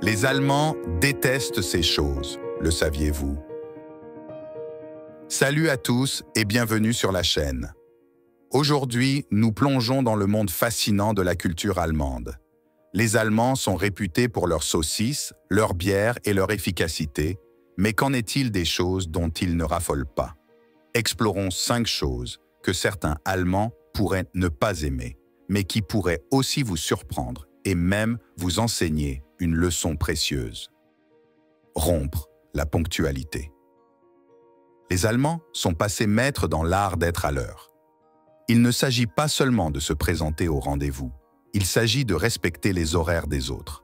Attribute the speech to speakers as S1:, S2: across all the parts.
S1: Les Allemands détestent ces choses, le saviez-vous? Salut à tous et bienvenue sur la chaîne. Aujourd'hui, nous plongeons dans le monde fascinant de la culture allemande. Les Allemands sont réputés pour leurs saucisses, leur bière et leur efficacité, mais qu'en est-il des choses dont ils ne raffolent pas? Explorons 5 choses que certains Allemands pourraient ne pas aimer, mais qui pourraient aussi vous surprendre et même vous enseigner une leçon précieuse. Rompre la ponctualité. Les Allemands sont passés maîtres dans l'art d'être à l'heure. Il ne s'agit pas seulement de se présenter au rendez-vous, il s'agit de respecter les horaires des autres.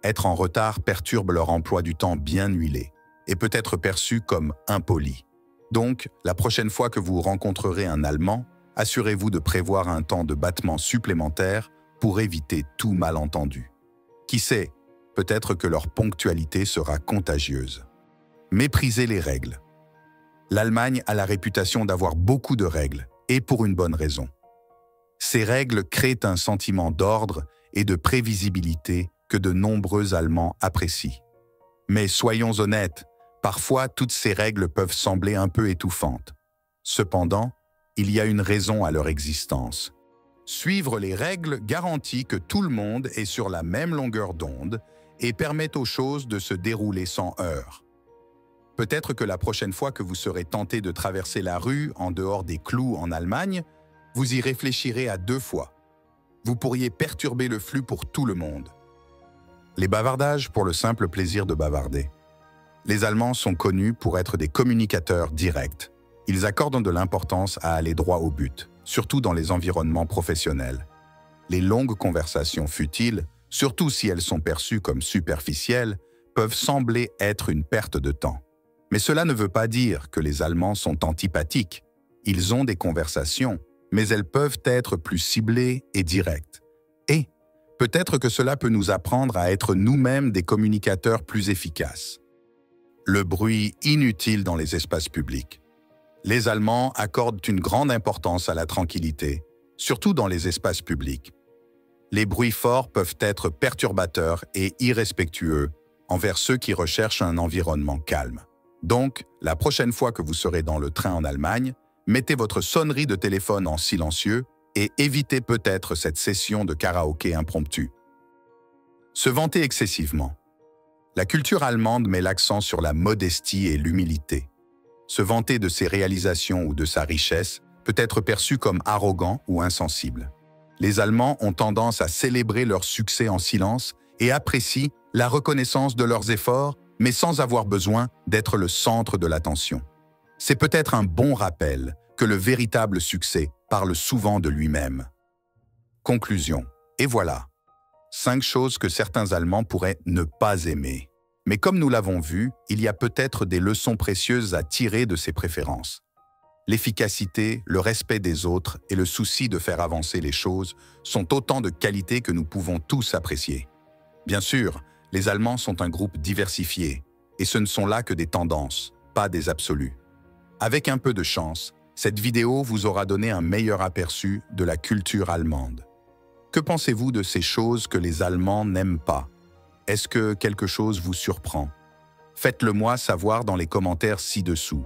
S1: Être en retard perturbe leur emploi du temps bien huilé et peut être perçu comme impoli. Donc, la prochaine fois que vous rencontrerez un Allemand, assurez-vous de prévoir un temps de battement supplémentaire pour éviter tout malentendu. Qui sait, peut-être que leur ponctualité sera contagieuse. Méprisez les règles. L'Allemagne a la réputation d'avoir beaucoup de règles, et pour une bonne raison. Ces règles créent un sentiment d'ordre et de prévisibilité que de nombreux Allemands apprécient. Mais soyons honnêtes, parfois toutes ces règles peuvent sembler un peu étouffantes. Cependant, il y a une raison à leur existence. Suivre les règles garantit que tout le monde est sur la même longueur d'onde et permet aux choses de se dérouler sans heurts. Peut-être que la prochaine fois que vous serez tenté de traverser la rue en dehors des clous en Allemagne, vous y réfléchirez à 2 fois. Vous pourriez perturber le flux pour tout le monde. Les bavardages pour le simple plaisir de bavarder. Les Allemands sont connus pour être des communicateurs directs. Ils accordent de l'importance à aller droit au but, surtout dans les environnements professionnels. Les longues conversations futiles, surtout si elles sont perçues comme superficielles, peuvent sembler être une perte de temps. Mais cela ne veut pas dire que les Allemands sont antipathiques. Ils ont des conversations, mais elles peuvent être plus ciblées et directes. Et peut-être que cela peut nous apprendre à être nous-mêmes des communicateurs plus efficaces. Le bruit inutile dans les espaces publics. Les Allemands accordent une grande importance à la tranquillité, surtout dans les espaces publics. Les bruits forts peuvent être perturbateurs et irrespectueux envers ceux qui recherchent un environnement calme. Donc, la prochaine fois que vous serez dans le train en Allemagne, mettez votre sonnerie de téléphone en silencieux et évitez peut-être cette session de karaoké impromptue. Se vanter excessivement. La culture allemande met l'accent sur la modestie et l'humilité. Se vanter de ses réalisations ou de sa richesse peut être perçu comme arrogant ou insensible. Les Allemands ont tendance à célébrer leur succès en silence et apprécient la reconnaissance de leurs efforts, mais sans avoir besoin d'être le centre de l'attention. C'est peut-être un bon rappel que le véritable succès parle souvent de lui-même. Conclusion. Et voilà. 5 choses que certains Allemands pourraient ne pas aimer. Mais comme nous l'avons vu, il y a peut-être des leçons précieuses à tirer de ces préférences. L'efficacité, le respect des autres et le souci de faire avancer les choses sont autant de qualités que nous pouvons tous apprécier. Bien sûr, les Allemands sont un groupe diversifié, et ce ne sont là que des tendances, pas des absolus. Avec un peu de chance, cette vidéo vous aura donné un meilleur aperçu de la culture allemande. Que pensez-vous de ces choses que les Allemands n'aiment pas? Est-ce que quelque chose vous surprend? Faites-le moi savoir dans les commentaires ci-dessous.